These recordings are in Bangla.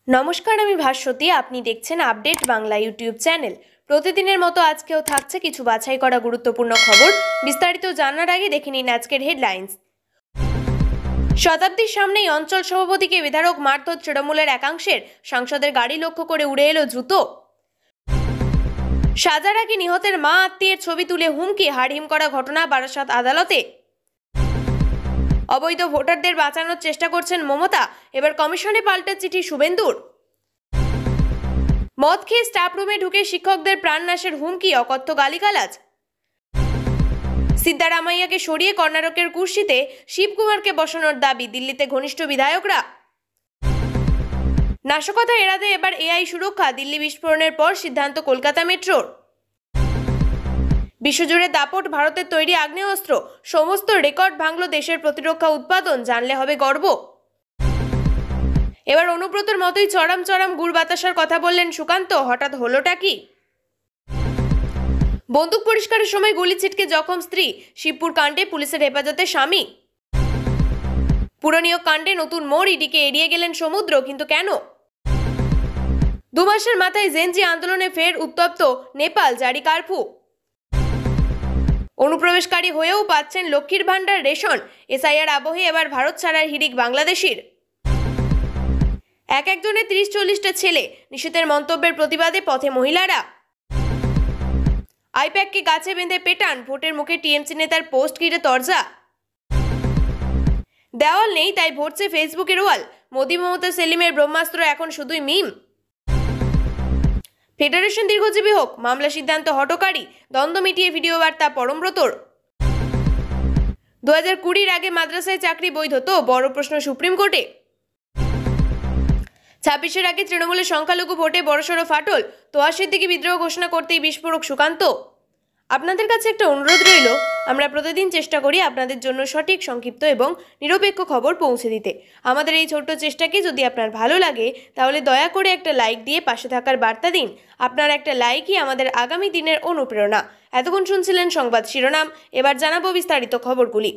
নমস্কার, আমি ভাস্বতী। আপনি দেখছেন আপডেট বাংলা ইউটিউব চ্যানেল। প্রতিদিনের মতো আজকেও থাকছে কিছু বাছাই করা গুরুত্বপূর্ণ খবর। বিস্তারিত জানার আগে দেখে নিন আজকের হেডলাইন্স। শতাব্দীর সামনেই অঞ্চল সভাপতিকে বেধড়ক মারধর তৃণমূলের একাংশের। সাংসদের গাড়ি লক্ষ্য করে উড়ে এলো জুতো। সাজার আগে নিহতের মা আত্মীয়ের ছবি তুলে হুমকি, হাড়হিম করা ঘটনা বারাসাত আদালতে। অবৈধ ভোটারদের বাঁচানোর চেষ্টা করছেন মমতা, এবার কমিশনে পাল্টা চিঠি শুভেন্দুর। মদ খেয়ে স্টাফ রুমে ঢুকে শিক্ষকদের প্রাণনাশের হুমকি, অকথ্য গালিগালাজ। সিদ্ধারামাইয়াকে সরিয়ে কর্ণাটকের কুর্সিতে শিবকুমারকে বসানোর দাবি, দিল্লিতে ঘনিষ্ঠ বিধায়করা। নাশকতা এড়াতে এবার এআই সুরক্ষা, দিল্লি বিস্ফোরণের পর সিদ্ধান্ত কলকাতা মেট্রোর। বিশ্বজুড়ে দাপট ভারতের তৈরি আগ্নেয়াস্ত্র, সমস্ত রেকর্ড ভাঙল দেশের প্রতিরক্ষা উৎপাদন, জানলে হবে গর্ব। এবার অনুব্রতর মতোই চরম চরম গুড় বাতাসার কথা বললেন সুকান্ত, হঠাৎ হলোটা কি? বন্দুক পরিষ্কারের সময় গুলি ছিটকে জখম স্ত্রী, শিবপুর কাণ্ডে পুলিশের হেফাজতে স্বামী। পুরনিয়োগ কাণ্ডে নতুন মোড়, ইডিকে এড়িয়ে গেলেন সমুদ্র, কিন্তু কেন? 2 মাসের মাথায় জেনজি আন্দোলনে ফের উত্তপ্ত নেপাল, জারি কারফিউ। অনুপ্রবেশকারী হয়েও পাচ্ছেন লক্ষ্মীর ভাণ্ডার রেশন, এসআইআর আবহে এবার ভারত ছাড়ার হিড়িক বাংলাদেশির। একজনের 30-40টা ছেলে, নিশীথের মন্তব্যের প্রতিবাদে পথে মহিলারা। আইপ্যাককে গাছে বেঁধে পেটান, ভোটের মুখে টিএমসি নেতার পোস্ট ঘিরে তরজা। দেওয়াল নেই তাই ভরছে ফেসবুকের ওয়াল, মোদি মমতা সেলিমের ব্রহ্মাস্ত্র এখন শুধুই মিম। ফেডারেশন দীর্ঘজীবী হোক, মামলা সিদ্ধান্ত হঠকারী, দ্বন্দ্ব মিটিয়ে ভিডিও বার্তা পরমব্রতর। 2020-র আগে মাদ্রাসায় চাকরি বৈধ তো, বড় প্রশ্ন সুপ্রিম কোর্টে। 26-এর আগে তৃণমূলের সংখ্যালঘু ভোটে বড়সড় ফাটল, তোয়া সিদ্দিকী বিদ্রোহ ঘোষণা করতেই বিস্ফোরক সুকান্ত। আপনাদের কাছে একটা অনুরোধ রইল, আমরা প্রতিদিন চেষ্টা করি আপনাদের জন্য সঠিক, সংক্ষিপ্ত এবং নিরপেক্ষ খবর পৌঁছে দিতে। আমাদের এই ছোট্ট চেষ্টাকে যদি আপনার ভালো লাগে তাহলে দয়া করে একটা লাইক দিয়ে পাশে থাকার বার্তা দিন। আপনার একটা লাইকই আমাদের আগামী দিনের অনুপ্রেরণা। এতক্ষণ শুনছিলেন সংবাদ শিরোনাম, এবার জানাবো বিস্তারিত খবরগুলি।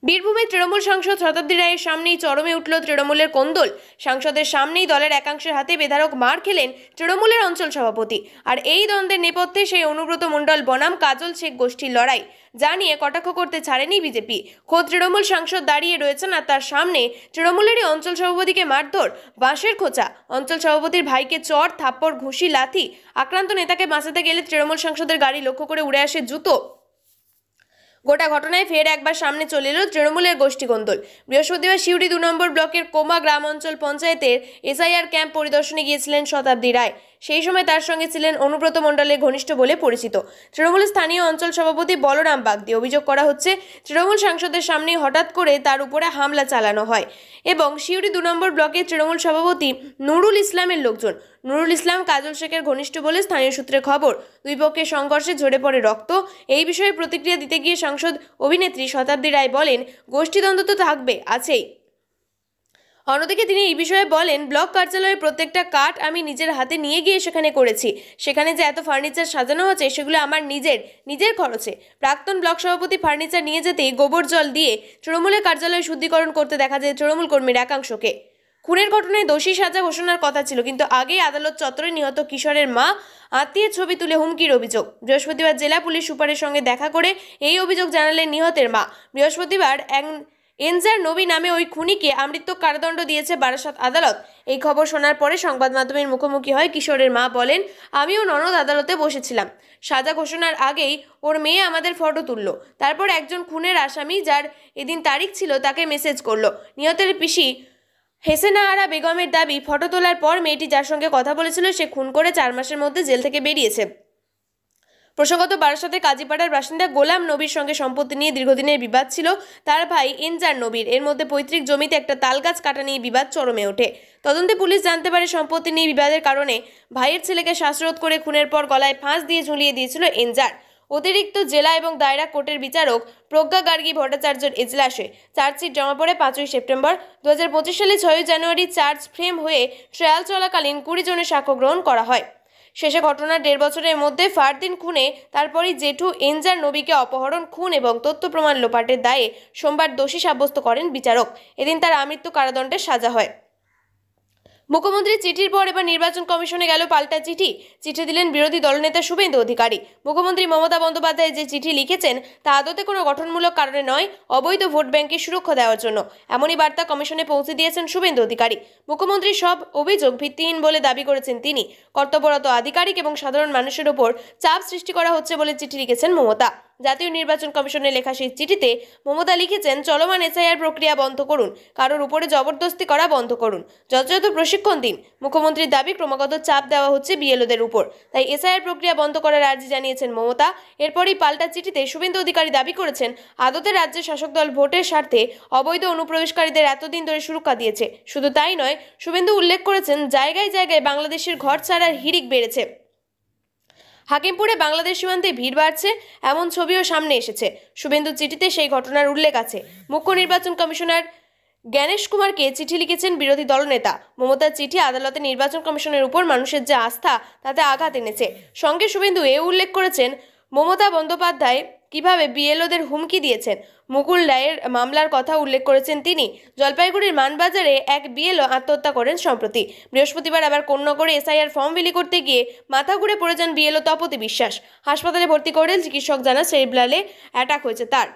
বীরভূমে তৃণমূল সাংসদ শতাব্দী রায়ের সামনেই চরমে উঠল তৃণমূলের কোন্দল। সাংসদের সামনেই দলের একাংশের হাতে বেধড়ক মার খেলেন তৃণমূলের অঞ্চল সভাপতি। আর এই দ্বন্দ্বের নেপথ্যে সেই অনুব্রত মণ্ডল বনাম কাজল শেখ গোষ্ঠীর লড়াই, যা নিয়ে কটাক্ষ করতে ছাড়েনি বিজেপি। খোদ তৃণমূল সাংসদ দাঁড়িয়ে রয়েছেন আর তার সামনে তৃণমূলেরই অঞ্চল সভাপতিকে মারধর, বাঁশের খোঁচা, অঞ্চল সভাপতির ভাইকে চড়, থাপ্পড়, ঘুষি, লাথি। আক্রান্ত নেতাকে বাঁচাতে গেলে তৃণমূল সাংসদের গাড়ি লক্ষ্য করে উড়ে আসে জুতো। গোটা ঘটনায় ফের একবার সামনে চলে এলো তৃণমূলের গোষ্ঠী কোন্দল। বৃহস্পতিবার সিউড়ি 2 নম্বর ব্লকের কোমা গ্রাম অঞ্চল পঞ্চায়েতের এসআইআর ক্যাম্প পরিদর্শনে গিয়েছিলেন শতাব্দী রায়। সেই সময় তার সঙ্গে ছিলেন অনুব্রত মণ্ডলের ঘনিষ্ঠ বলে পরিচিত তৃণমূলের স্থানীয় অঞ্চল সভাপতি বলরাম বাগদি। অভিযোগ করা হচ্ছে, তৃণমূল সাংসদের সামনেই হঠাৎ করে তার উপরে হামলা চালানো হয় এবং সিউড়ি 2 নম্বর ব্লকের তৃণমূল সভাপতি নুরুল ইসলামের লোকজন। নুরুল ইসলাম কাজল শেখের ঘনিষ্ঠ বলে স্থানীয় সূত্রে খবর। দুই পক্ষের সংঘর্ষে ঝরে পড়ে রক্ত। এই বিষয়ে প্রতিক্রিয়া দিতে গিয়ে সাংসদ অভিনেত্রী শতাব্দী রায় বলেন, গোষ্ঠীদ্বন্দ্ব তো থাকবে, আছেই। অন্যদিকে তিনি এই বিষয়ে বলেন, ব্লক কার্যালয়ের প্রত্যেকটা কাঠ আমি নিজের হাতে নিয়ে গিয়ে সেখানে করেছি। সেখানে যে এত ফার্নিচার সাজানো হচ্ছে সেগুলো আমার নিজের খরচে। প্রাক্তন ব্লক সভাপতি ফার্নিচার নিয়ে যেতেই গোবর জল দিয়ে তৃণমূলের কার্যালয় শুদ্ধিকরণ করতে দেখা যায় তৃণমূল কর্মীর একাংশকে। খুনের ঘটনায় দোষী সাজা ঘোষণার কথা ছিল, কিন্তু আগেই আদালত চত্বরে নিহত কিশোরের মা আত্মীয়ের ছবি তুলে হুমকির অভিযোগ। বৃহস্পতিবার জেলা পুলিশ সুপারের সঙ্গে দেখা করে এই অভিযোগ জানালেন নিহতের মা। বৃহস্পতিবার এনজার নবী নামে ওই খুনিকে আমৃত্যু কারাদণ্ড দিয়েছে বারাসাত আদালত। এই খবর শোনার পরে সংবাদ মাধ্যমের মুখোমুখি হয় কিশোরের মা। বলেন, আমিও ননদ আদালতে বসেছিলাম। সাজা ঘোষণার আগেই ওর মেয়ে আমাদের ফটো তুললো। তারপর একজন খুনের আসামি, যার এদিন তারিখ ছিল, তাকে মেসেজ করলো। নিহতের পিসি হেসেনা আরা বেগমের দাবি, ফটো তোলার পর মেয়েটি যার সঙ্গে কথা বলেছিল সে খুন করে 4 মাসের মধ্যে জেল থেকে বেরিয়েছে। প্রসঙ্গত, বারাসাতের কাজীপাড়ার বাসিন্দা গোলাম নবীর সঙ্গে সম্পত্তি নিয়ে দীর্ঘদিনের বিবাদ ছিল তার ভাই এনজার নবীর। এর মধ্যে পৈতৃক জমিতে একটা তালগাছ কাটা নিয়ে বিবাদ চরমে ওঠে। তদন্তে পুলিশ জানতে পারে, সম্পত্তি নিয়ে বিবাদের কারণে ভাইয়ের ছেলেকে শ্বাসরোধ করে খুনের পর গলায় ফাঁস দিয়ে ঝুলিয়ে দিয়েছিল এনজার। অতিরিক্ত জেলা এবং দায়রা কোর্টের বিচারক প্রজ্ঞা গার্গী ভট্টাচার্যের এজলাসে চার্জশিট জমা পড়ে 5ই সেপ্টেম্বর। 2025 সালে 6ই জানুয়ারি চার্জ ফ্রেম হয়ে ট্রায়াল চলাকালীন 20 জনের সাক্ষ্য গ্রহণ করা হয়। শেষে ঘটনার 1.5 বছরের মধ্যে ফারদিন খুনে তারপরই জেঠু এনজার নবীকে অপহরণ, খুন এবং তথ্য প্রমাণ লোপাটের দায়ে সোমবার দোষী সাব্যস্ত করেন বিচারক। এদিন তার আমৃত্যু কারাদণ্ডের সাজা হয়। মুখ্যমন্ত্রীর চিঠির পর এবার নির্বাচন কমিশনে গেল পাল্টা চিঠি দিলেন বিরোধী দলনেতা শুভেন্দু অধিকারী। মুখ্যমন্ত্রী মমতা বন্দ্যোপাধ্যায় যে চিঠি লিখেছেন তা আদতে কোনো গঠনমূলক কারণে নয়, অবৈধ ভোট ব্যাংকের সুরক্ষা দেওয়ার জন্য। এমনই বার্তা কমিশনে পৌঁছে দিয়েছেন শুভেন্দু অধিকারী। মুখ্যমন্ত্রীর সব অভিযোগ ভিত্তিহীন বলে দাবি করেছেন তিনি। কর্তব্যরত আধিকারিক এবং সাধারণ মানুষের ওপর চাপ সৃষ্টি করা হচ্ছে বলে চিঠি লিখেছেন মমতা। জাতীয় নির্বাচন কমিশনে লেখা সেই চিঠিতে মমতা লিখেছেন, চলমান এসআইআর প্রক্রিয়া বন্ধ করুন, কারোর উপরে জবরদস্তি করা বন্ধ করুন, যথাযথ প্রশিক্ষণ দিন। মুখ্যমন্ত্রীর দাবি, ক্রমাগত চাপ দেওয়া হচ্ছে বিএলওদের উপর, তাই এসআইআর প্রক্রিয়া বন্ধ করার আর্জি জানিয়েছেন মমতা। এরপরই পাল্টা চিঠিতে শুভেন্দু অধিকারী দাবি করেছেন, আদতে রাজ্যের শাসক দল ভোটের স্বার্থে অবৈধ অনুপ্রবেশকারীদের এতদিন ধরে সুরক্ষা দিয়েছে। শুধু তাই নয়, শুভেন্দু উল্লেখ করেছেন, জায়গায় জায়গায় বাংলাদেশের ঘর ছাড়ার হিড়িক বেড়েছে। হাকিমপুরে বাংলাদেশ সীমান্তে ভিড় বাড়ছে, এমন ছবিও সামনে এসেছে। শুভেন্দুর চিঠিতে সেই ঘটনার উল্লেখ আছে। মুখ্য নির্বাচন কমিশনার জ্ঞানেশ কুমারকে চিঠি লিখেছেন বিরোধী দলনেতা। মমতার চিঠি আদালতে নির্বাচন কমিশনের উপর মানুষের যে আস্থা তাতে আঘাত এনেছে। সঙ্গে শুভেন্দু উল্লেখ করেছেন, মমতা বন্দ্যোপাধ্যায় কিভাবে বিএলওদের হুমকি দিয়েছেন। মুকুল রায়ের মামলার কথা উল্লেখ করেছেন তিনি। জলপাইগুড়ির মানবাজারে এক বিএলও আত্মহত্যা করেন সম্প্রতি। বৃহস্পতিবার আবার কোন্নগরে এসআইআর ফর্ম বিলি করতে গিয়ে মাথা ঘুরে পড়ে যান বিএলও তপতি বিশ্বাস। হাসপাতালে ভর্তি করলেন চিকিৎসক, জানা সেরিব্রালে অ্যাটাক হয়েছে তার।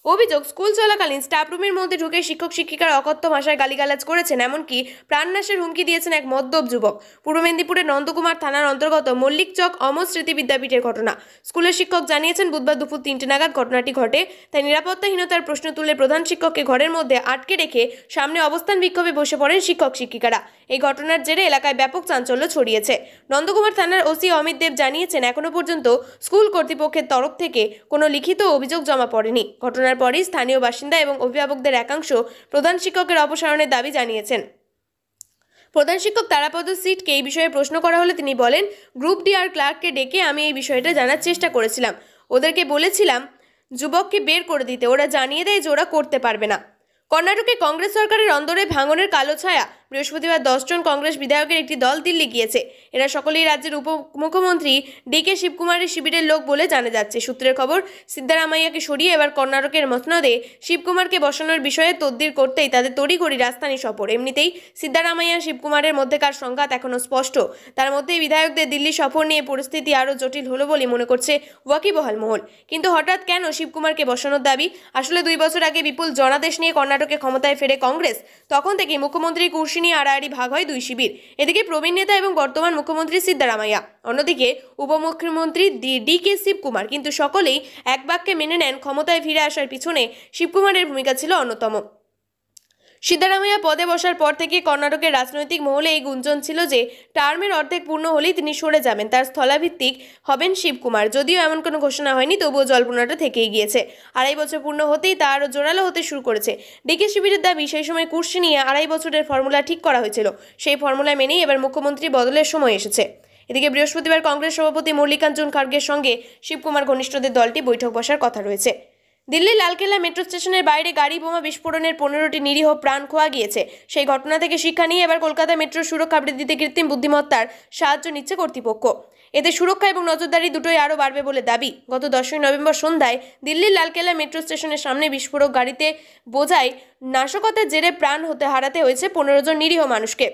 অভিযোগ, স্কুল চলাকালীন স্টাফরুমের মধ্যে ঢুকে শিক্ষক শিক্ষিকারা অকথ্য ভাষায় গালিগালাজ করেছেন, এমনকি প্রাণনাশের হুমকি দিয়েছেন এক মদ্যপ যুবক। পূর্ব মেদিনীপুরের নন্দকুমার থানার অন্তর্গত মল্লিক চক অমর স্মৃতি বিদ্যাপীঠের ঘটনা। স্কুলের শিক্ষক জানিয়েছেন, বুধবার দুপুর 3টে নাগাদ ঘটনাটি ঘটে। তাই নিরাপত্তাহীনতার প্রশ্ন তুলে প্রধান শিক্ষককে ঘরের মধ্যে আটকে রেখে সামনে অবস্থান বিক্ষোভে বসে পড়েন শিক্ষক শিক্ষিকারা। এই ঘটনার জেরে এলাকায় ব্যাপক চাঞ্চল্য ছড়িয়েছে। নন্দকুমার থানার ওসি অমিত দেব জানিয়েছেন, এখনো পর্যন্ত স্কুল কর্তৃপক্ষের তরফ থেকে কোনো লিখিত অভিযোগ জমা পড়েনি। ঘটনার পরই স্থানীয় বাসিন্দা এবং অভিভাবকদের একাংশ প্রধান শিক্ষকের অপসারণের দাবি জানিয়েছেন। প্রধান শিক্ষক তারাপদ সিটকে এই বিষয়ে প্রশ্ন করা হলে তিনি বলেন, গ্রুপ ডি আর ক্লার্ককে ডেকে আমি এই বিষয়টা জানার চেষ্টা করেছিলাম। ওদেরকে বলেছিলাম যুবককে বের করে দিতে, ওরা জানিয়ে দেয় যে ওরা করতে পারবে না। কর্ণাটকে কংগ্রেস সরকারের অন্দরে ভাঙনের কালো ছায়া। বৃহস্পতিবার 10 জন কংগ্রেস বিধায়কের একটি দল দিল্লি গিয়েছে। এরা সকলেই রাজ্যের উপমুখ্যমন্ত্রী ডিকে শিবকুমারের শিবিরের লোক বলে জানা যাচ্ছে। সূত্রের খবর, সিদ্ধারামাইয়াকে সরিয়ে এবার কর্ণাটকের মসনদে শিবকুমারকে বসানোর বিষয়ে তদবির করতেই তাদের তড়িঘড়ি রাজধানী সফর। এমনিতেই সিদ্ধারামাইয়া শিবকুমারের মধ্যেকার সংঘাত এখনও স্পষ্ট। তার মধ্যেই বিধায়কদের দিল্লি সফর নিয়ে পরিস্থিতি আরও জটিল হলো বলে মনে করছে ওয়াকিবহাল মহল। কিন্তু হঠাৎ কেন শিবকুমারকে বসানোর দাবি? আসলে 2 বছর আগে বিপুল জনাদেশ নিয়ে কর্ণাটকে ক্ষমতায় ফেরে কংগ্রেস। তখন থেকে মুখ্যমন্ত্রী কুর্সি নিয়ে আড়াআড়ি ভাগ হয় 2 শিবির। এদিকে প্রবীণ নেতা এবং বর্তমান মুখ্যমন্ত্রী সিদ্ধারামাইয়া, অন্যদিকে উপমুখ্যমন্ত্রী ডিকে শিবকুমার। কিন্তু সকলেই এক বাক্যে মেনে নেন, ক্ষমতায় ফিরে আসার পিছনে শিবকুমারের ভূমিকা ছিল অন্যতম। সিদ্ধারামাইয়া পদে বসার পর থেকে কর্ণাটকের রাজনৈতিক মহলে এই গুঞ্জন ছিল যে টার্মের অর্ধেক পূর্ণ হলেই তিনি সরে যাবেন, তার স্থলাভিত্তিক হবেন শিবকুমার। যদিও এমন কোনো ঘোষণা হয়নি, তবুও জল্পনাটা থেকেই গিয়েছে। 2.5 বছর পূর্ণ হতেই তা আরও জোরালো হতে শুরু করেছে। ডিকে শিবিরের দাবি, সেই সময় কুর্সি নিয়ে 2.5 বছরের ফর্মুলা ঠিক করা হয়েছিল। সেই ফর্মুলা মেনেই এবার মুখ্যমন্ত্রী বদলের সময় এসেছে। এদিকে বৃহস্পতিবার কংগ্রেস সভাপতি মল্লিকার্জুন খার্গের সঙ্গে শিবকুমার ঘনিষ্ঠদের দলটি বৈঠক বসার কথা রয়েছে। দিল্লি লালকেল্লা মেট্রো স্টেশনের বাইরে গাড়ি বোমা বিস্ফোরণের 15টি নিরীহ প্রাণ খোয়া গিয়েছে। সেই ঘটনা থেকে শিক্ষা নিয়ে এবার কলকাতা মেট্রোর সুরক্ষা বৃদ্ধিতে কৃত্রিম বুদ্ধিমত্তার সাহায্য নিচ্ছে কর্তৃপক্ষ। এতে সুরক্ষা এবং নজরদারি দুটোই আরও বাড়বে বলে দাবি। গত 10ই নভেম্বর সন্ধ্যায় দিল্লির লালকেল্লা মেট্রো স্টেশনের সামনে বিস্ফোরক গাড়িতে বোঝাই নাশকতার জেরে প্রাণ হারাতে হয়েছে 15 জন নিরীহ মানুষকে।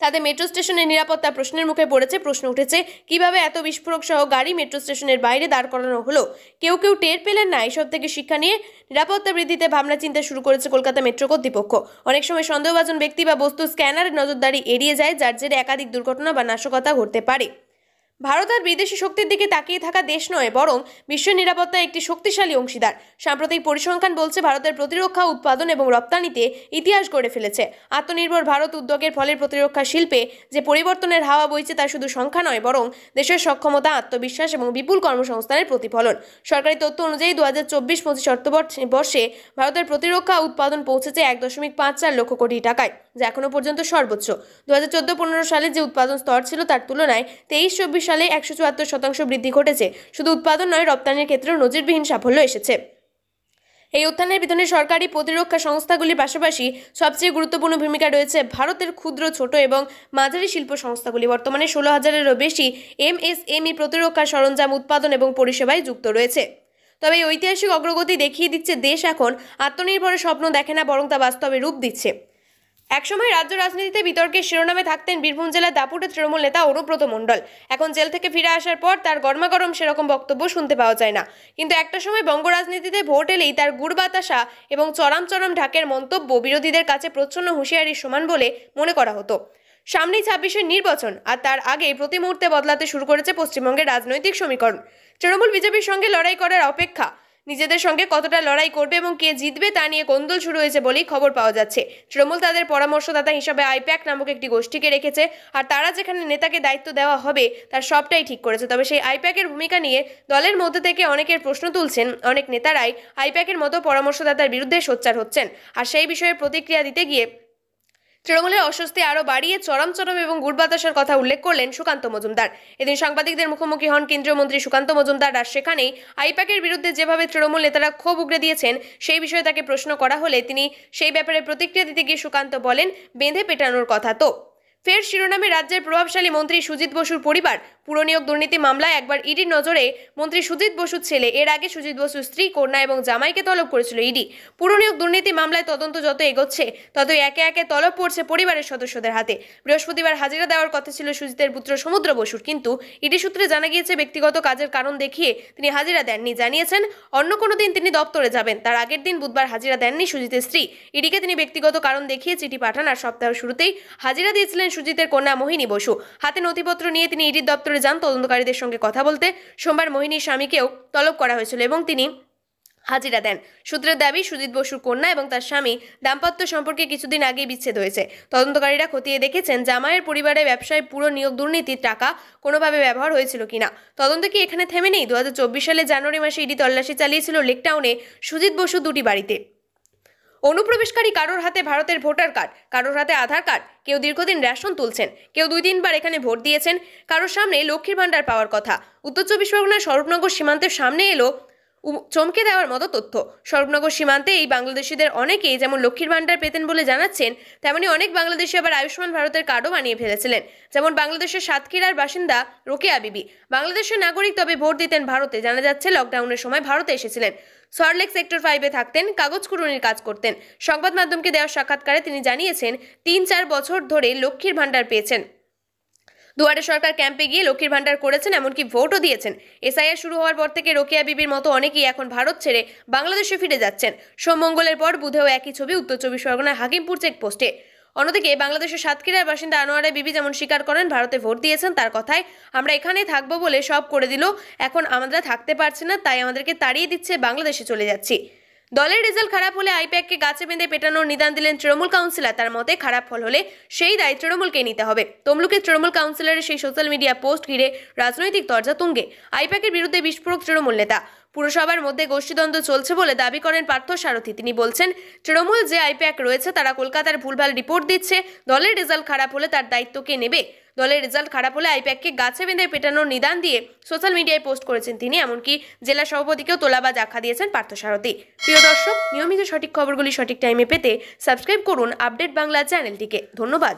তাতে মেট্রো স্টেশনের নিরাপত্তা প্রশ্নের মুখে পড়েছে। প্রশ্ন উঠেছে, কিভাবে এত বিস্ফোরক সহ গাড়ি মেট্রো স্টেশনের বাইরে দাঁড় করানো হলো? কেউ টের পেলেন না? এসব থেকে শিক্ষা নিয়ে নিরাপত্তা বৃদ্ধিতে ভাবনা চিন্তা শুরু করেছে কলকাতা মেট্রো কর্তৃপক্ষ। অনেক সময় সন্দেহভাজন ব্যক্তি বা বস্তু স্ক্যানারের নজরদারি এড়িয়ে যায়, যার জেরে একাধিক দুর্ঘটনা বা নাশকতা ঘটতে পারে। ভারত আর বিদেশি শক্তির দিকে তাকিয়ে থাকা দেশ নয়, বরং বিশ্ব নিরাপত্তায় একটি শক্তিশালী অংশীদার। সাম্প্রতিক পরিসংখ্যান বলছে, ভারতের প্রতিরক্ষা উৎপাদন এবং রপ্তানিতে ইতিহাস গড়ে ফেলেছে। আত্মনির্ভর ভারত উদ্যোগের ফলে প্রতিরক্ষা শিল্পে যে পরিবর্তনের হাওয়া বইছে তা শুধু সংখ্যা নয়, বরং দেশের সক্ষমতা, আত্মবিশ্বাস এবং বিপুল কর্মসংস্থানের প্রতিফলন। সরকারি তথ্য অনুযায়ী 2024-25 অর্থবর্ষে ভারতের প্রতিরক্ষা উৎপাদন পৌঁছেছে 1.54 লক্ষ কোটি টাকায়, যা এখনো পর্যন্ত সর্বোচ্চ। 2014-15 সালে যে উৎপাদন স্তর ছিল তার তুলনায় 23-24 সালে 174% বৃদ্ধি ঘটেছে। শুধু উৎপাদন নয়, রপ্তানির ক্ষেত্রেও নজিরবিহীন সাফল্য এসেছে। এই উত্থানের পিছনে সরকারি প্রতিরক্ষা সংস্থাগুলির পাশাপাশি সবচেয়ে গুরুত্বপূর্ণ ভূমিকা রয়েছে ভারতের ক্ষুদ্র, ছোট এবং মাঝারি শিল্প সংস্থাগুলি। বর্তমানে 16,000-এরও বেশি MSME প্রতিরক্ষা সরঞ্জাম উৎপাদন এবং পরিষেবায় যুক্ত রয়েছে। তবে এই ঐতিহাসিক অগ্রগতি দেখিয়ে দিচ্ছে, দেশ এখন আত্মনির্ভরের স্বপ্ন দেখে না, বরং তা বাস্তবে রূপ দিচ্ছে। একসময় রাজ্য রাজনীতিতে বিতর্কের শিরোনামে থাকতেন বীরভূম জেলার দাপুটে তৃণমূল নেতা অনুব্রত মণ্ডল। এখন জেল থেকে ফিরে আসার পর তার গরমাগরম সেরকম বক্তব্য শুনতে পাওয়া যায় না, কিন্তু একটা সময় বঙ্গ রাজনীতিতে ভোট এলেই তার গুড় বাতাসা এবং চরম ঢাকের মন্তব্য বিরোধীদের কাছে প্রচ্ছন্ন হুঁশিয়ারির সমান বলে মনে করা হতো। সামনেই 26-এর নির্বাচন, আর তার আগে প্রতি মুহূর্তে বদলাতে শুরু করেছে পশ্চিমবঙ্গের রাজনৈতিক সমীকরণ। তৃণমূল বিজেপির সঙ্গে লড়াই করার অপেক্ষা নিজেদের সঙ্গে কতটা লড়াই করবে এবং কে জিতবে তা নিয়ে কোন্দল শুরু হয়েছে বলেই খবর পাওয়া যাচ্ছে। তৃণমূল তাদের পরামর্শদাতা হিসাবে আইপ্যাক নামক একটি গোষ্ঠীকে রেখেছে, আর তারা যেখানে নেতাকে দায়িত্ব দেওয়া হবে তার সবটাই ঠিক করেছে। তবে সেই আইপ্যাকের ভূমিকা নিয়ে দলের মধ্যে থেকে অনেকের প্রশ্ন তুলছেন। অনেক নেতারাই আইপ্যাকের মতো পরামর্শদাতার বিরুদ্ধে সোচ্চার হচ্ছেন, আর সেই বিষয়ে প্রতিক্রিয়া দিতে গিয়ে তৃণমূলের অস্বস্তি আরও বাড়িয়ে চরম এবং গুড় বাতাসের কথা উল্লেখ করলেন সুকান্ত মজুমদার। এদিন সাংবাদিকদের মুখোমুখি হন কেন্দ্রীয় মন্ত্রী সুকান্ত মজুমদার, আর সেখানেই আইপ্যাকের বিরুদ্ধে যেভাবে তৃণমূল নেতারা ক্ষোভ উগরে দিয়েছেন সেই বিষয়ে তাকে প্রশ্ন করা হলে তিনি সেই ব্যাপারে প্রতিক্রিয়া দিতে গিয়ে সুকান্ত বলেন, বেঁধে পেটানোর কথা তো। ফের শিরোনামে রাজ্যের প্রভাবশালী মন্ত্রী সুজিত বসুর পরিবার। পুরনিয়োগ দুর্নীতি মামলায় একবার ইডির নজরে মন্ত্রী সুজিত বসুর ছেলে। এর আগে সুজিত বসুর স্ত্রী, কন্যা এবং জামাইকে তলব করেছিল ইডি। পুরনিয়োগ দুর্নীতি মামলায় তদন্ত যত এগোচ্ছে ততই একে একে তলব পড়ছে পরিবারের সদস্যদের হাতে। বৃহস্পতিবার হাজিরা দেওয়ার কথা ছিল সুজিতের পুত্র সমুদ্র বসুর, কিন্তু ইডি সূত্রে জানা গিয়েছে ব্যক্তিগত কাজের কারণ দেখিয়ে তিনি হাজিরা দেননি। জানিয়েছেন অন্য কোনো দিন তিনি দপ্তরে যাবেন। তার আগের দিন বুধবার হাজিরা দেননি সুজিতের স্ত্রী। ইডিকে তিনি ব্যক্তিগত কারণ দেখিয়ে চিঠি পাঠান, আর সপ্তাহের শুরুতেই হাজিরা দিয়েছিলেন সুজিতের কন্যা মোহিনী বসু। হাতে নথিপত্র নিয়ে তিনি ইডির দপ্তরে যান তদন্তকারীদের সঙ্গে কথা বলতে। সোমবার মোহিনীর স্বামীকেও তলব করা হয়েছিল এবং তিনি হাজিরা দেন। সূত্রের দাবি, সুজিত বসুর কন্যা এবং তার স্বামী দাম্পত্য সম্পর্কে কিছুদিন আগেই বিচ্ছেদ হয়েছে। তদন্তকারীরা খতিয়ে দেখেছেন জামাইয়ের পরিবারে ব্যবসায় পুরো নিয়োগ দুর্নীতির টাকা কোনোভাবে ব্যবহার হয়েছিল কিনা। তদন্ত কি এখানে থেমে নেই? 2024 সালের জানুয়ারি মাসে ইডি তল্লাশি চালিয়েছিল লেকটাউনে সুজিত বসু দুটি বাড়িতে। অনুপ্রবেশকারী কারোর হাতে ভারতের ভোটার কার্ড, কারোর হাতে আধার কার্ড, কেউ দীর্ঘদিন রেশন তুলছেন, কেউ 2-3 বার এখানে ভোট দিয়েছেন, কারোর সামনে লক্ষ্মীর ভান্ডার পাওয়ার কথা। উত্তর 24 পরগনার স্বরূপনগর সীমান্তের সামনে এলো চমকে দেওয়ার মতো তথ্য। স্বরূপনগর সীমান্তে এই বাংলাদেশিদের অনেকেই যেমন লক্ষ্মীর ভান্ডার পেতেন বলে জানাচ্ছেন, তেমনি অনেক বাংলাদেশি আবার আয়ুষ্মান ভারতের কার্ডও বানিয়ে ফেলেছিলেন। যেমন বাংলাদেশের সাতক্ষীরার বাসিন্দা রোকেয়া বিবি, বাংলাদেশের নাগরিক, তবে ভোট দিতেন ভারতে। জানা যাচ্ছে লকডাউনের সময় ভারতে এসেছিলেন। সল্টলেক সেক্টর 5-এ থাকতেন, কাগজ কুড়ুনির কাজ করতেন। সংবাদ মাধ্যমকে দেওয়া সাক্ষাৎকারে তিনি জানিয়েছেন 3-4 বছর ধরে লক্ষ্মীর ভান্ডার পেয়েছেন। দুয়ারে সরকার ক্যাম্পে গিয়ে লক্ষ্মীর ভান্ডার করেছেন, এমনকি ভোটও দিয়েছেন। এসআইআর শুরু হওয়ার পর থেকে রোকেয়া বিবির মতো অনেকেই এখন ভারত ছেড়ে বাংলাদেশে ফিরে যাচ্ছেন। সোমমঙ্গলের পর বুধেও একই ছবি উত্তর 24 পরগনার হাকিমপুর চেকপোস্টে। অন্যদিকে বাংলাদেশের সাতক্ষীরার বাসিন্দা আনোয়ারা বিবি যেমন স্বীকার করেন ভারতে ভোট দিয়েছেন। তার কথায়, আমরা এখানে থাকবো বলে সব করে দিল, এখন আমরা থাকতে পারছি না, তাই আমাদেরকে তাড়িয়ে দিচ্ছে, বাংলাদেশে চলে যাচ্ছি। দলের রেজাল্ট খারাপ হলে আইপ্যাককে গাছে বেঁধে পেটানোর নিদান দিলেন তৃণমূল কাউন্সিলর। তার মতে খারাপ ফল হলে সেই দায় তৃণমূলকে নিতে হবে। তমলুকের তৃণমূল কাউন্সিলরের সেই সোশ্যাল মিডিয়া পোস্ট ঘিরে রাজনৈতিক তরজা তুঙ্গে। আইপ্যাকের বিরুদ্ধে বিস্ফোরক তৃণমূল নেতা। পুরসভার মধ্যে গোষ্ঠীদ্বন্দ্ব চলছে বলে দাবি করেন পার্থ সারথী। তিনি বলছেন, তৃণমূল যে আইপ্যাক রয়েছে তারা কলকাতার ভুলভাল রিপোর্ট দিচ্ছে। দলের রেজাল্ট খারাপ হলে তার দায়িত্ব কে নেবে? দলের রেজাল্ট খারাপ হলে আইপ্যাককে গাছে বেঁধে পেটানোর নিদান দিয়ে সোশ্যাল মিডিয়ায় পোস্ট করেছেন তিনি। এমনকি জেলা সভাপতিকেও তোলাবাজ আখ্যা দিয়েছেন পার্থ সারথী। প্রিয় দর্শক, নিয়মিত সঠিক খবরগুলি সঠিক টাইমে পেতে সাবস্ক্রাইব করুন আপডেট বাংলা চ্যানেলটিকে। ধন্যবাদ।